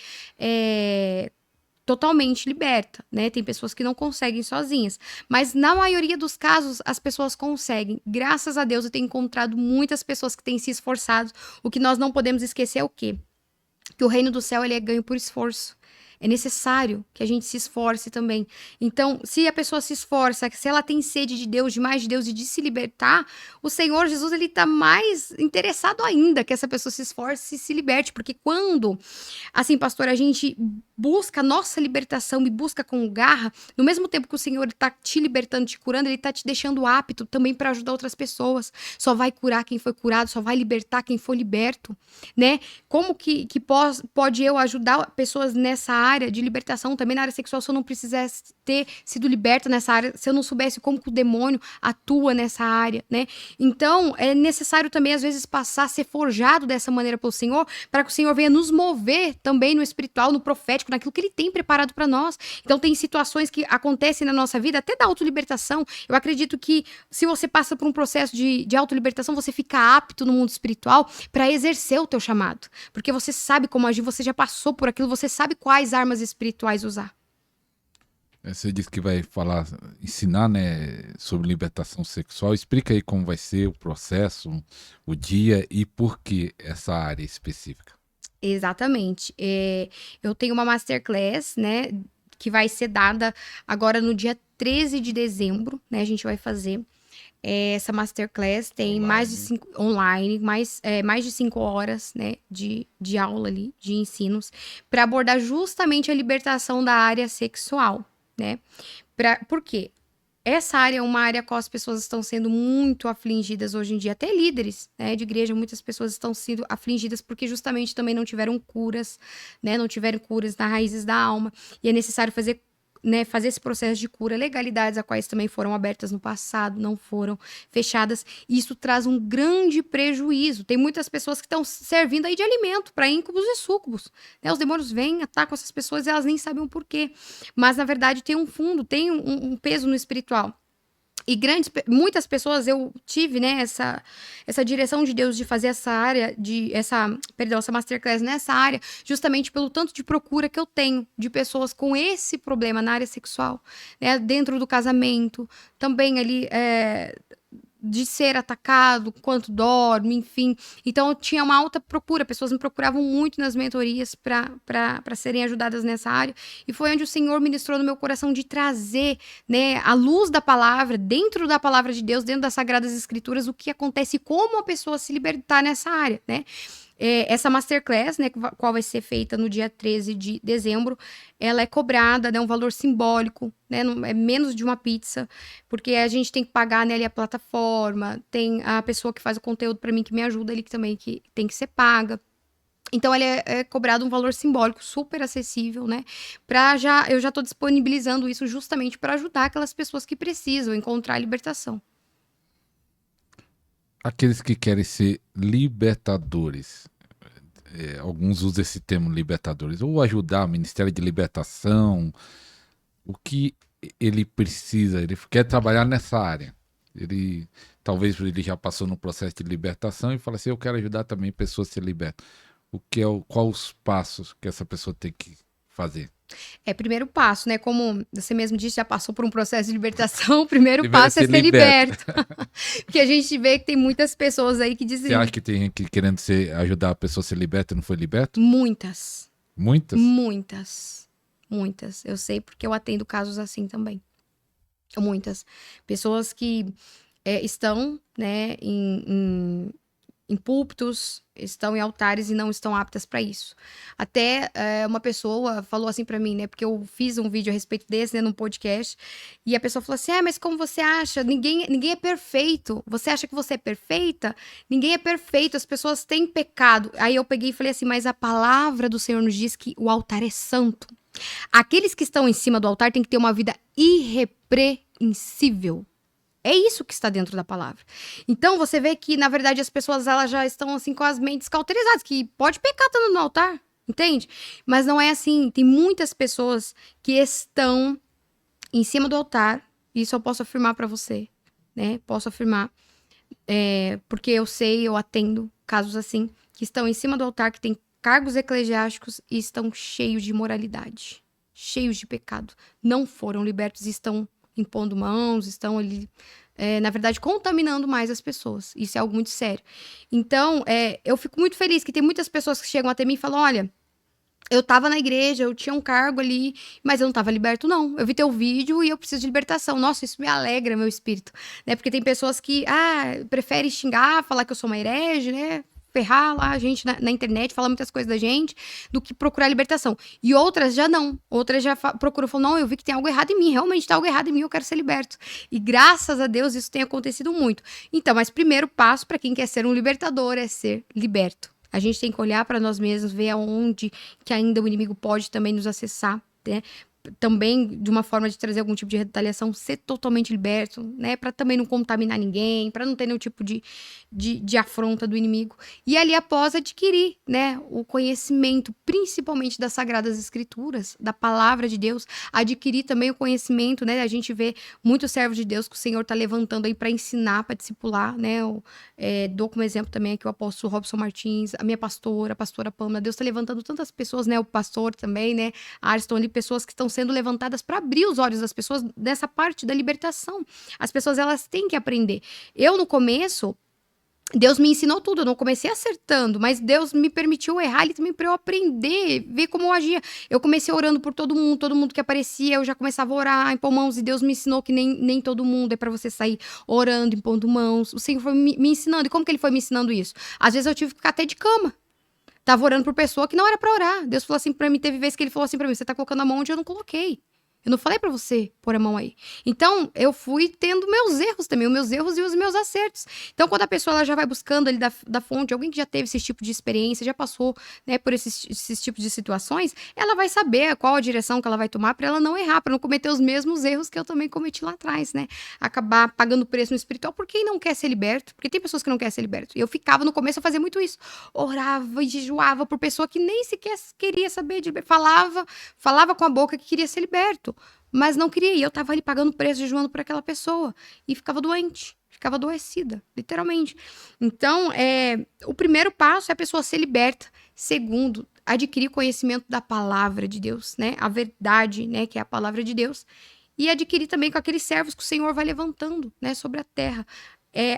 Speaker 1: totalmente liberta, né? Tem pessoas que não conseguem sozinhas, mas na maioria dos casos as pessoas conseguem. Graças a Deus eu tenho encontrado muitas pessoas que têm se esforçado. O que nós não podemos esquecer é o quê? Que o reino do céu ele é ganho por esforço. É necessário que a gente se esforce também. Então, se a pessoa se esforça, se ela tem sede de Deus, de mais de Deus e de se libertar, o Senhor Jesus, ele tá mais interessado ainda que essa pessoa se esforce e se liberte. Porque quando, assim, pastor, a gente busca a nossa libertação e busca com garra, no mesmo tempo que o Senhor está te libertando, te curando, ele está te deixando apto também para ajudar outras pessoas. Só vai curar quem foi curado, só vai libertar quem foi liberto, né? Como que pode eu ajudar pessoas nessa área de libertação, também na área sexual, se eu não precisasse ter sido liberta nessa área, se eu não soubesse como que o demônio atua nessa área, né? Então, é necessário também, às vezes, passar a ser forjado dessa maneira pelo Senhor, para que o Senhor venha nos mover também no espiritual, no profético, naquilo que ele tem preparado para nós. Então, tem situações que acontecem na nossa vida, até da autolibertação. Eu acredito que se você passa por um processo de autolibertação, você fica apto no mundo espiritual para exercer o teu chamado. Porque você sabe como agir, você já passou por aquilo, você sabe quais armas espirituais usar.
Speaker 2: Você disse que vai ensinar, né, sobre libertação sexual. Explica aí como vai ser o processo, o dia e por que essa área específica.
Speaker 1: Exatamente. Eu tenho uma masterclass, né, que vai ser dada agora no dia 13 de dezembro, né, a gente vai fazer. Essa masterclass tem mais de 5 horas, né, de aula ali, de ensinos, para abordar justamente a libertação da área sexual, né? Por quê? Essa área é uma área a qual as pessoas estão sendo muito afligidas hoje em dia, até líderes, né, de igreja, muitas pessoas estão sendo afligidas porque justamente também não tiveram curas, né, não tiveram curas nas raízes da alma, e é necessário fazer esse processo de cura, legalidades a quais também foram abertas no passado, não foram fechadas, e isso traz um grande prejuízo. Tem muitas pessoas que estão servindo aí de alimento para íncubos e súcubos, né? Os demônios vêm, atacam essas pessoas e elas nem sabem o porquê, mas na verdade tem um fundo, tem um peso no espiritual. E muitas pessoas, eu tive, né, essa direção de Deus de fazer essa masterclass nessa área, justamente pelo tanto de procura que eu tenho de pessoas com esse problema na área sexual, né, dentro do casamento, também ali de ser atacado, quanto dorme, enfim. Então, eu tinha uma alta procura, pessoas me procuravam muito nas mentorias para serem ajudadas nessa área, e foi onde o Senhor ministrou no meu coração de trazer, né, a luz da palavra, dentro da palavra de Deus, dentro das Sagradas Escrituras, o que acontece e como a pessoa se libertar nessa área, né? Essa masterclass, né, qual vai ser feita no dia 13 de dezembro, ela é cobrada, né, um valor simbólico, né, é menos de uma pizza, porque a gente tem que pagar, né, ali a plataforma, tem a pessoa que faz o conteúdo para mim, que me ajuda ali, que tem que ser paga. Então, ele é cobrado um valor simbólico, super acessível, né? Eu já estou disponibilizando isso justamente para ajudar aquelas pessoas que precisam encontrar a libertação.
Speaker 2: Aqueles que querem ser libertadores, alguns usam esse termo libertadores, ou ajudar o Ministério de Libertação, o que ele precisa, ele quer trabalhar nessa área, talvez ele já passou no processo de libertação e fala assim, eu quero ajudar também pessoas a ser libertas. Qual os passos que essa pessoa tem que fazer?
Speaker 1: Primeiro passo, né? Como você mesmo disse, já passou por um processo de libertação. O primeiro passo é ser liberto. Porque a gente vê que tem muitas pessoas aí que dizem.
Speaker 2: Você acha que tem gente querendo ajudar a pessoa a ser liberta e não foi liberta?
Speaker 1: Muitas.
Speaker 2: Muitas?
Speaker 1: Muitas. Muitas. Eu sei porque eu atendo casos assim também. Muitas. Pessoas que estão, né, em púlpitos, estão em altares e não estão aptas para isso. Até uma pessoa falou assim para mim, né? Porque eu fiz um vídeo a respeito desse, né, num podcast, e a pessoa falou assim, mas como você acha? Ninguém é perfeito. Você acha que você é perfeita? Ninguém é perfeito, as pessoas têm pecado. Aí eu peguei e falei assim, mas a palavra do Senhor nos diz que o altar é santo. Aqueles que estão em cima do altar têm que ter uma vida irrepreensível. É isso que está dentro da palavra. Então, você vê que, na verdade, as pessoas elas já estão assim com as mentes cauterizadas, que pode pecar estando no altar, entende? Mas não é assim. Tem muitas pessoas que estão em cima do altar, isso eu posso afirmar para você, né? Posso afirmar. Porque eu atendo casos assim, que estão em cima do altar, que têm cargos eclesiásticos e estão cheios de imoralidade, cheios de pecado. Não foram libertos e estão impondo mãos, estão ali, na verdade, contaminando mais as pessoas. Isso é algo muito sério. Então, eu fico muito feliz que tem muitas pessoas que chegam até mim e falam, olha, eu tava na igreja, eu tinha um cargo ali, mas eu não tava liberto, não. Eu vi teu vídeo e eu preciso de libertação. Nossa, isso me alegra, meu espírito, né? Porque tem pessoas que, preferem xingar, falar que eu sou uma herege, né? Ferrar lá a gente na internet, falar muitas coisas da gente, do que procurar libertação. E outras já não. Outras já procuram, falam, não, eu vi que tem algo errado em mim, realmente tem algo errado em mim, eu quero ser liberto. E graças a Deus isso tem acontecido muito. Então, mas primeiro passo para quem quer ser um libertador é ser liberto. A gente tem que olhar para nós mesmos, ver aonde que ainda o inimigo pode também nos acessar, né? Também de uma forma de trazer algum tipo de retaliação, ser totalmente liberto, né? Para também não contaminar ninguém, para não ter nenhum tipo de afronta do inimigo. E ali após adquirir, né? O conhecimento, principalmente das Sagradas Escrituras, da Palavra de Deus, adquirir também o conhecimento, né? A gente vê muitos servos de Deus que o Senhor está levantando aí para ensinar, para discipular, né? Dou como exemplo também aqui o apóstolo Robson Martins, a minha pastora, a pastora Pamela. Deus está levantando tantas pessoas, né? O pastor também, né? Ariston ali, pessoas que estão sendo levantadas para abrir os olhos das pessoas dessa parte da libertação. As pessoas, elas têm que aprender. Eu, no começo, Deus me ensinou tudo, eu não comecei acertando, mas Deus me permitiu errar ali também para eu aprender, ver como eu agia. Eu comecei orando por todo mundo que aparecia, eu já começava a orar, impor mãos, e Deus me ensinou que nem todo mundo é para você sair orando, impondo mãos. O Senhor foi me ensinando. E como que ele foi me ensinando isso? Às vezes eu tive que ficar até de cama. Tava orando por pessoa que não era pra orar. Deus falou assim pra mim, teve vezes que ele falou assim pra mim, você tá colocando a mão onde eu não coloquei. Eu não falei pra você pôr a mão aí. Então, eu fui tendo meus erros também, os meus erros e os meus acertos. Então, quando a pessoa ela já vai buscando ali da fonte, alguém que já teve esse tipo de experiência, já passou, né, por esses tipos de situações, ela vai saber qual a direção que ela vai tomar pra ela não errar, pra não cometer os mesmos erros que eu também cometi lá atrás, né? Acabar pagando preço no espiritual por quem não quer ser liberto. Porque tem pessoas que não querem ser liberto. E eu ficava, no começo, eu fazia muito isso. Orava e jejuava por pessoa que nem sequer queria saber de falava com a boca que queria ser liberto, mas não queria. E eu tava ali pagando preço, jejuando por aquela pessoa. E ficava doente, ficava adoecida, literalmente. Então, o primeiro passo é a pessoa ser liberta. Segundo, adquirir conhecimento da palavra de Deus, né? A verdade, né? Que é a palavra de Deus. E adquirir também com aqueles servos que o Senhor vai levantando, né? Sobre a terra.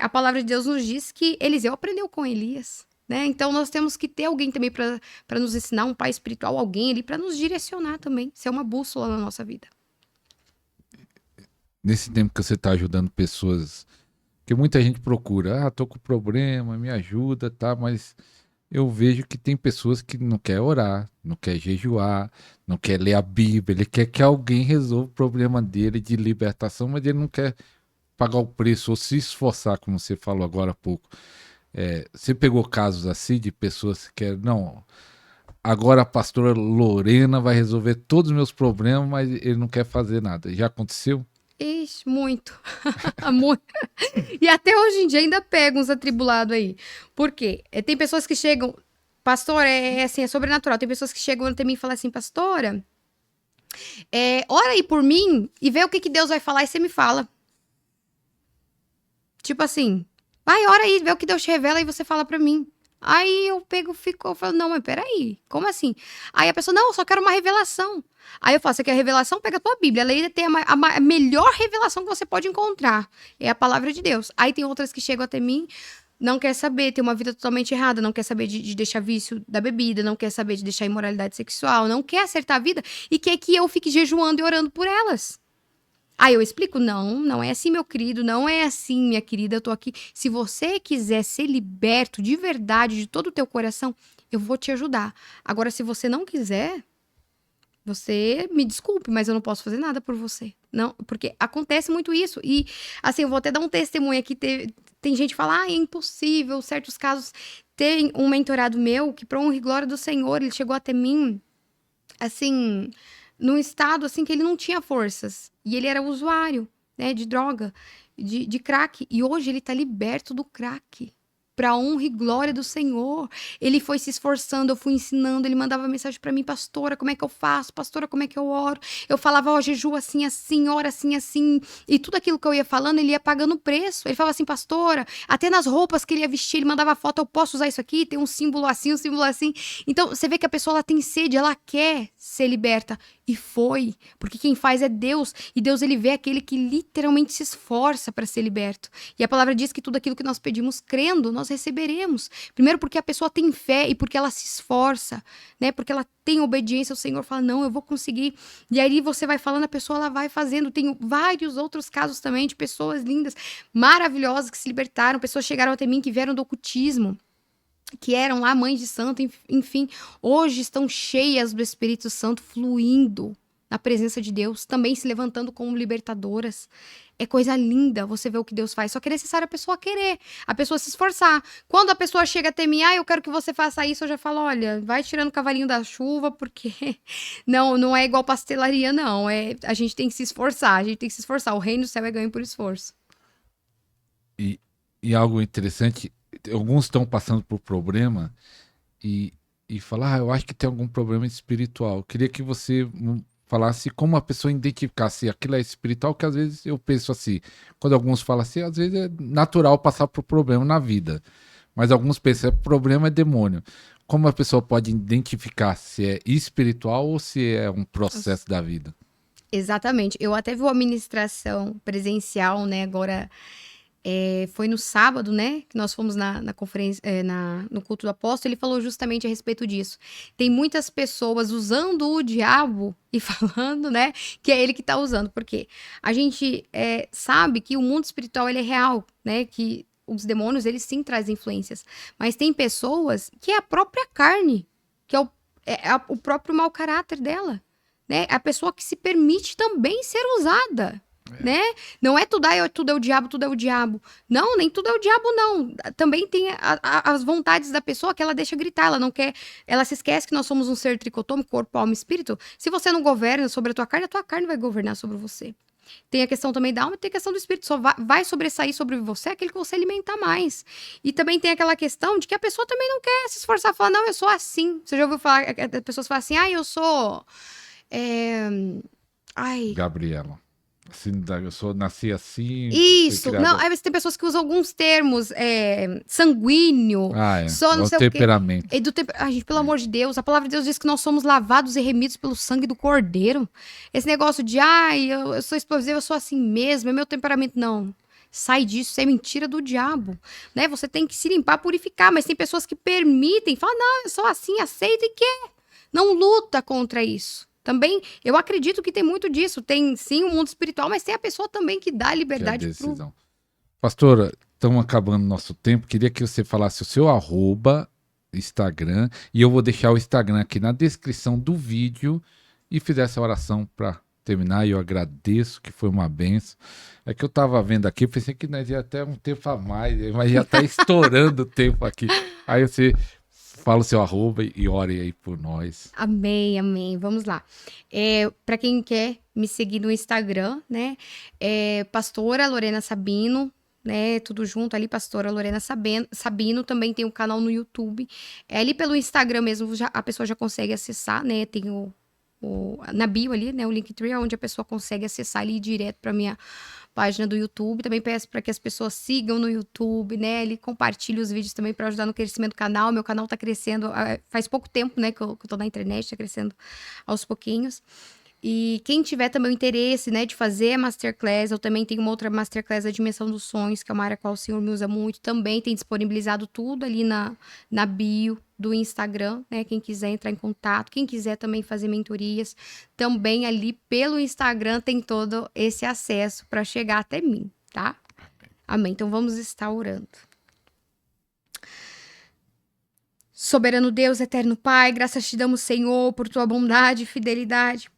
Speaker 1: A palavra de Deus nos diz que Eliseu aprendeu com Elias. Né? Então, nós temos que ter alguém também para nos ensinar, um pai espiritual, alguém ali para nos direcionar também, ser uma bússola na nossa vida.
Speaker 2: Nesse tempo que você está ajudando pessoas, que muita gente procura, tô com problema, me ajuda, tá? Mas eu vejo que tem pessoas que não quer orar, não quer jejuar, não quer ler a Bíblia, ele quer que alguém resolva o problema dele de libertação, mas ele não quer pagar o preço ou se esforçar, como você falou agora há pouco. Você pegou casos assim de pessoas que querem, não, agora a pastora Lorena vai resolver todos os meus problemas, mas ele não quer fazer nada. Já aconteceu?
Speaker 1: Ixi, muito. Muito. E até hoje em dia ainda pega uns atribulados aí. Por quê? Tem pessoas que chegam, pastor, assim, é sobrenatural. Tem pessoas que chegam até mim e falam assim, pastora, ora aí por mim e vê o que Deus vai falar e você me fala. Tipo assim, vai, ora aí, vê o que Deus te revela e você fala pra mim. Aí eu eu falo, não, mas peraí, como assim? Aí a pessoa, não, eu só quero uma revelação. Aí eu falo, você quer revelação? Pega a tua Bíblia, ela tem a melhor revelação que você pode encontrar, é a palavra de Deus. Aí tem outras que chegam até mim, não quer saber, tem uma vida totalmente errada, não quer saber de deixar vício da bebida, não quer saber de deixar imoralidade sexual, não quer acertar a vida e quer que eu fique jejuando e orando por elas. Aí eu explico, não é assim, meu querido, não é assim, minha querida, eu tô aqui. Se você quiser ser liberto de verdade, de todo o teu coração, eu vou te ajudar. Agora, se você não quiser, você me desculpe, mas eu não posso fazer nada por você. Não, porque acontece muito isso. E, assim, eu vou até dar um testemunho aqui. Tem gente que fala, é impossível, certos casos. Tem um mentorado meu que, pra honra e glória do Senhor, ele chegou até mim, assim, num estado assim que ele não tinha forças. E ele era usuário, né, de droga, de crack. E hoje ele tá liberto do crack. para honra e glória do Senhor. Ele foi se esforçando, eu fui ensinando, ele mandava mensagem para mim, pastora, como é que eu faço? Pastora, como é que eu oro? Eu falava, jejum assim, assim, ora assim, assim. E tudo aquilo que eu ia falando, ele ia pagando preço. Ele falava assim, pastora, até nas roupas que ele ia vestir, ele mandava foto, eu posso usar isso aqui? Tem um símbolo assim, um símbolo assim. Então, você vê que a pessoa, ela tem sede, ela quer ser liberta. E foi, porque quem faz é Deus. E Deus, ele vê aquele que literalmente se esforça para ser liberto. E a palavra diz que tudo aquilo que nós pedimos crendo, nós receberemos. Primeiro porque a pessoa tem fé e porque ela se esforça, né? Porque ela tem obediência ao Senhor, fala, não, eu vou conseguir. E aí você vai falando, a pessoa, ela vai fazendo. Tem vários outros casos também de pessoas lindas, maravilhosas, que se libertaram. Pessoas chegaram até mim que vieram do ocultismo, que eram lá mães de santo, enfim, hoje estão cheias do Espírito Santo, fluindo na presença de Deus, também se levantando como libertadoras. É coisa linda você ver o que Deus faz, só que é necessário a pessoa querer, a pessoa se esforçar. Quando a pessoa chega até mim, eu quero que você faça isso, eu já falo, olha, vai tirando o cavalinho da chuva, porque não é igual pastelaria, não. A gente tem que se esforçar, o reino do céu é ganho por esforço.
Speaker 2: E algo interessante, alguns estão passando por problema e falar, eu acho que tem algum problema espiritual. Eu queria que você falasse como a pessoa identificar se aquilo é espiritual, que às vezes eu penso assim, quando alguns falam assim, às vezes é natural passar por problema na vida, mas alguns pensam, problema é demônio. Como a pessoa pode identificar se é espiritual ou se é um processo da vida?
Speaker 1: Exatamente. Eu até vi uma ministração presencial, né, agora... foi no sábado, né, que nós fomos na conferência, no culto do apóstolo, ele falou justamente a respeito disso. Tem muitas pessoas usando o diabo e falando, né, que é ele que está usando, porque a gente sabe que o mundo espiritual, ele é real, né, que os demônios, eles sim trazem influências, mas tem pessoas que é a própria carne, que é o próprio mau caráter dela, né, a pessoa que se permite também ser usada. Né? Não é tudo é o diabo, tudo é o diabo. Não, nem tudo é o diabo, não. Também tem as vontades da pessoa que ela deixa gritar, ela não quer, ela se esquece que nós somos um ser tricotômico, corpo, alma e espírito. Se você não governa sobre a tua carne vai governar sobre você. Tem a questão também da alma e tem a questão do espírito. Só vai sobressair sobre você aquele que você alimentar mais. E também tem aquela questão de que a pessoa também não quer se esforçar, falar, não, eu sou assim. Você já ouviu falar, as pessoas falam assim, eu sou...
Speaker 2: Gabriela. Assim, eu nasci assim.
Speaker 1: Isso, não, aí você tem pessoas que usam alguns termos, sanguíneo, só não sei
Speaker 2: temperamento.
Speaker 1: O quê. Gente, pelo amor de Deus, a palavra de Deus diz que nós somos lavados e remidos pelo sangue do Cordeiro. Esse negócio de, eu sou explosivo, eu sou assim mesmo, é meu temperamento, não. Sai disso, isso é mentira do diabo, né? Você tem que se limpar, purificar, mas tem pessoas que permitem, falam, não, eu sou assim, aceita e quer. Não luta contra isso. Também, eu acredito que tem muito disso. Tem, sim, o mundo espiritual, mas tem a pessoa também que dá liberdade.
Speaker 2: Decisão. Pastora, estamos acabando nosso tempo. Queria que você falasse o seu @Instagram, e eu vou deixar o Instagram aqui na descrição do vídeo e fizesse a oração para terminar. E eu agradeço, que foi uma benção. É que eu estava vendo aqui, pensei que nós ia até um tempo a mais, mas já está estourando o tempo aqui. Aí você... Fala o seu @ e ore aí por nós.
Speaker 1: Amém, amém. Vamos lá. Para quem quer me seguir no Instagram, né? Pastora Lorena Sabino, né? Tudo junto ali, Pastora Lorena Sabino. Também tem um canal no YouTube. Ali pelo Instagram mesmo, a pessoa já consegue acessar, né? Tem na bio ali, né? O Linktree, onde a pessoa consegue acessar ali direto para minha página do YouTube. Também peço para que as pessoas sigam no YouTube, né? Ele compartilhe os vídeos também para ajudar no crescimento do canal. Meu canal tá crescendo, faz pouco tempo, né, que eu tô na internet, tá crescendo aos pouquinhos. E quem tiver também o interesse, né, de fazer a Masterclass, eu também tenho uma outra Masterclass, a Dimensão dos Sonhos, que é uma área qual o Senhor me usa muito. Também tem disponibilizado tudo ali na bio do Instagram, né? Quem quiser entrar em contato, quem quiser também fazer mentorias, também ali pelo Instagram tem todo esse acesso para chegar até mim, tá? Amém. Então vamos estar orando. Soberano Deus, eterno Pai, graças te damos, Senhor, por tua bondade e fidelidade.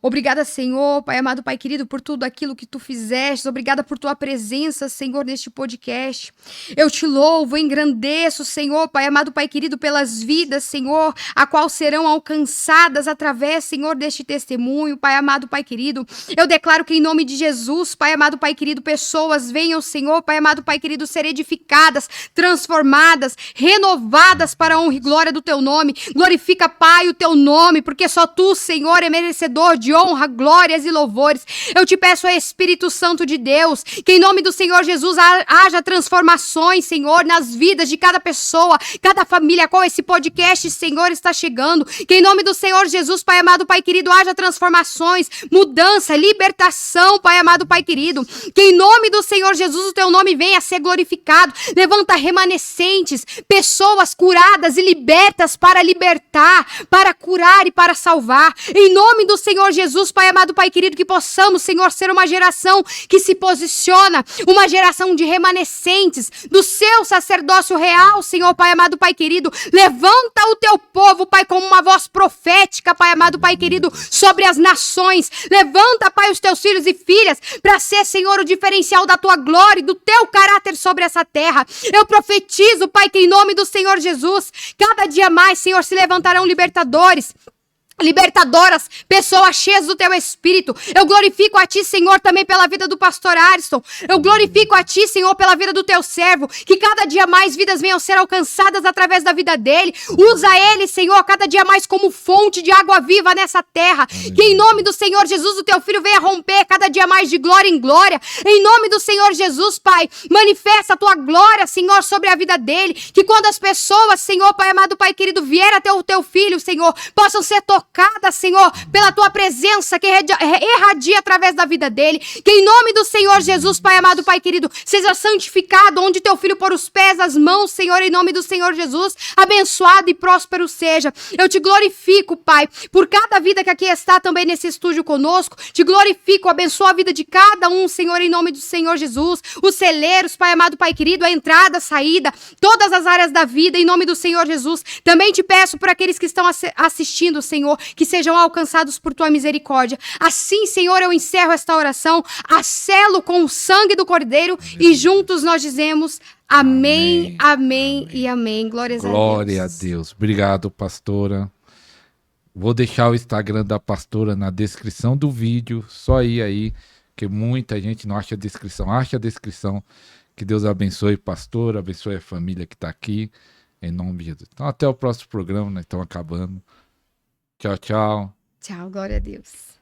Speaker 1: Obrigada, Senhor, Pai amado, Pai querido, por tudo aquilo que tu fizeste. Obrigada por tua presença, Senhor, neste podcast. Eu te louvo, engrandeço, Senhor, Pai amado, Pai querido, pelas vidas, Senhor, a qual serão alcançadas através, Senhor, deste testemunho, Pai amado, Pai querido. Eu declaro que em nome de Jesus, Pai amado, Pai querido, pessoas venham, Senhor, Pai amado, Pai querido, ser edificadas, transformadas, renovadas para a honra e glória do teu nome. Glorifica, Pai, o teu nome, porque só tu, Senhor, é merecedor de honra, glórias e louvores. Eu te peço, Espírito Santo de Deus, que em nome do Senhor Jesus haja transformações, Senhor, nas vidas de cada pessoa, cada família a qual esse podcast, Senhor, está chegando. Que em nome do Senhor Jesus, Pai amado, Pai querido, haja transformações, mudança, libertação, Pai amado, Pai querido. Que em nome do Senhor Jesus o teu nome venha a ser glorificado. Levanta remanescentes, pessoas curadas e libertas para libertar, para curar e para salvar. Em nome do Senhor Jesus, Pai amado, Pai querido, que possamos, Senhor, ser uma geração que se posiciona, uma geração de remanescentes do seu sacerdócio real, Senhor, Pai amado, Pai querido. Levanta o teu povo, Pai, como uma voz profética, Pai amado, Pai querido, sobre as nações. Levanta, Pai, os teus filhos e filhas para ser, Senhor, o diferencial da tua glória e do teu caráter sobre essa terra. Eu profetizo, Pai, que em nome do Senhor Jesus, cada dia mais, Senhor, se levantarão libertadores, libertadoras, pessoas cheias do teu Espírito. Eu glorifico a ti, Senhor, também pela vida do pastor Ariston. Eu glorifico a ti, Senhor, pela vida do teu servo. Que cada dia mais vidas venham ser alcançadas através da vida dele. Usa ele, Senhor, cada dia mais como fonte de água viva nessa terra. Que em nome do Senhor Jesus o teu filho venha romper cada dia mais de glória em glória. Em nome do Senhor Jesus, Pai, manifesta a tua glória, Senhor, sobre a vida dele. Que quando as pessoas, Senhor, Pai amado, Pai querido, vier até o teu filho, Senhor, possam ser tocadas, Senhor, pela tua presença que irradia através da vida dele. Que em nome do Senhor Jesus, Pai amado, Pai querido, seja santificado onde teu filho pôr os pés, as mãos, Senhor, em nome do Senhor Jesus, abençoado e próspero seja. Eu te glorifico, Pai, por cada vida que aqui está também nesse estúdio conosco. Te glorifico, abençoa a vida de cada um, Senhor, em nome do Senhor Jesus. Os celeiros, Pai amado, Pai querido, a entrada, a saída, todas as áreas da vida, em nome do Senhor Jesus. Também te peço por aqueles que estão assistindo, Senhor, que sejam alcançados por tua misericórdia. Assim, Senhor, eu encerro esta oração, a selo com o sangue do Cordeiro e juntos nós dizemos amém, amém e amém. Glórias a Deus.
Speaker 2: Glória a Deus. Obrigado, pastora. Vou deixar o Instagram da pastora na descrição do vídeo, só ir aí, que muita gente não acha a descrição. Acha a descrição. Que Deus abençoe, pastor, abençoe a família que está aqui, em nome de Jesus. Então, até o próximo programa, nós estamos acabando. Tchau, tchau.
Speaker 1: Tchau, glória a Deus.